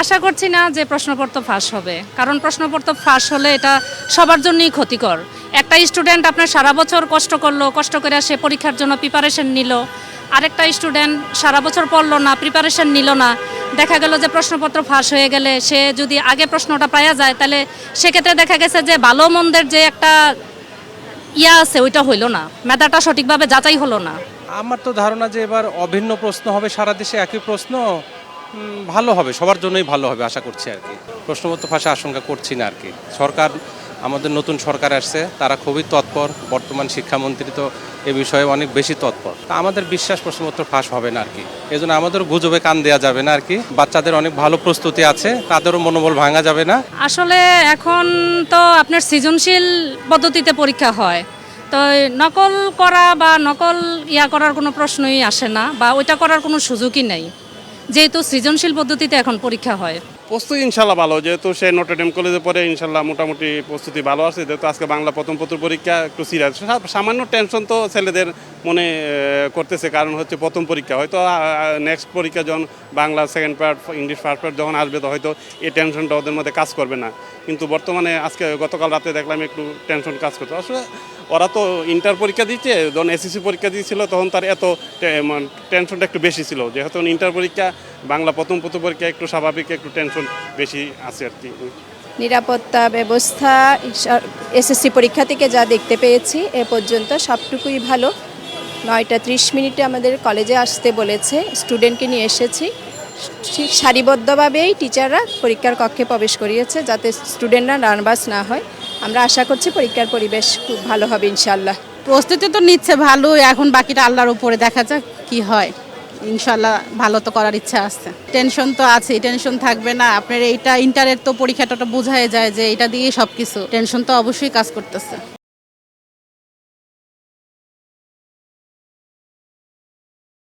আশা করছি না যে প্রশ্নপত্র ফাঁস হবে, কারণ প্রশ্নপত্র ফাঁস হলে এটা সবার জন্যই ক্ষতিকর। একটা স্টুডেন্ট আপনার সারা বছর কষ্ট করলো, কষ্ট করে সে পরীক্ষার জন্য প্রিপারেশন নিল, আরেকটা স্টুডেন্ট সারা বছর পড়লো না, প্রিপারেশন নিল না, দেখা গেল যে প্রশ্নপত্র ফাঁস হয়ে গেলে সে যদি আগে প্রশ্নটা পাওয়া যায় তাহলে সেক্ষেত্রে দেখা গেছে যে ভালো মন্দের যে একটা আছে ওইটা হইলো না, মেধাটা সঠিকভাবে যাচাই হলো না। আমার তো ধারণা যে এবার অভিন্ন প্রশ্ন হবে, সারা দেশে একই প্রশ্ন, ভালো হবে, সবার জন্যই ভালো হবে আশা করছি আর কি। প্রশ্নপত্র ফাঁসে আশঙ্কা করছি না আর কি। সরকার, আমাদের নতুন সরকার আসছে, তারা খুবই তৎপর। বর্তমান শিক্ষামন্ত্রী তো এ বিষয়ে অনেক বেশি তৎপর। তা আমাদের বিশ্বাস প্রশ্নপত্র ফাঁস হবে না আর কি। এই জন্য আমাদের গুজবে কান দেওয়া যাবে না আর কি। বাচ্চাদের অনেক ভালো প্রস্তুতি আছে, তাদেরও মনোবল ভাঙা যাবে না। আসলে এখন তো আপনার সৃজনশীল পদ্ধতিতে পরীক্ষা হয়, তো নকল করা বা নকল করার কোনো প্রশ্নই আসে না, বা ওইটা করার কোনো সুযোগই নেই, যেহেতু সৃজনশীল পদ্ধতিতে এখন পরীক্ষা হয়। প্রস্তুতি ইনশাল্লাহ ভালো, যেহেতু সে নটরডেম কলেজে পড়ে, ইনশাল্লাহ মোটামুটি প্রস্তুতি ভালো আছে। যেহেতু আজকে বাংলা প্রথম পত্র পরীক্ষা, একটু সিরিয়াস, সামান্য টেনশন তো ছেলেদের মনে করতেছে, কারণ হচ্ছে প্রথম পরীক্ষা। হয়তো নেক্সট পরীক্ষা যখন Bangla second part, English first part যখন আসবে, তো হয়তো এই টেনশনটা ওদের মধ্যে কাজ করবে না। কিন্তু বর্তমানে আজকে গতকাল রাতে দেখলাম একটু টেনশন কাজ করতে। আসলে ওরা তো ইন্টার পরীক্ষা দিচ্ছে, যখন এসএসসি পরীক্ষা দিয়েছিল তখন তার এত টেনশনটা একটু বেশি ছিল। যেহেতু ইন্টার পরীক্ষা, বাংলা প্রথম পরীক্ষা একটু স্বাভাবিক, একটু টেনশন বেশি আছে আর কি। নিরাপত্তা ব্যবস্থা এসএসসি পরীক্ষা থেকে যা দেখতে পেয়েছি এ পর্যন্ত সবটুকুই ভালো। 9টা 30 মিনিটে আমাদের কলেজে আসতে বলেছে, স্টুডেন্টকে নিয়ে এসেছি। ঠিক সারিবদ্ধভাবেই টিচাররা পরীক্ষার কক্ষে প্রবেশ করিয়েছে, যাতে স্টুডেন্টরা নার্ভাস না হয়। আমরা আশা করছি পরীক্ষার পরিবেশ খুব ভালো হবে ইনশাল্লাহ। প্রস্তুতি তো নিচ্ছে ভালো, এখন বাকিটা আল্লাহর উপরে, দেখা যাক কি হয়। ইনশাল্লাহ ভালো তো করার ইচ্ছা আছে। টেনশন তো আছে, টেনশন থাকবে না? আপনার এইটা ইন্টারের তো পরীক্ষাটা বোঝাই যায় যে এটা দিয়েই সব কিছু, টেনশন তো অবশ্যই কাজ করতেছে।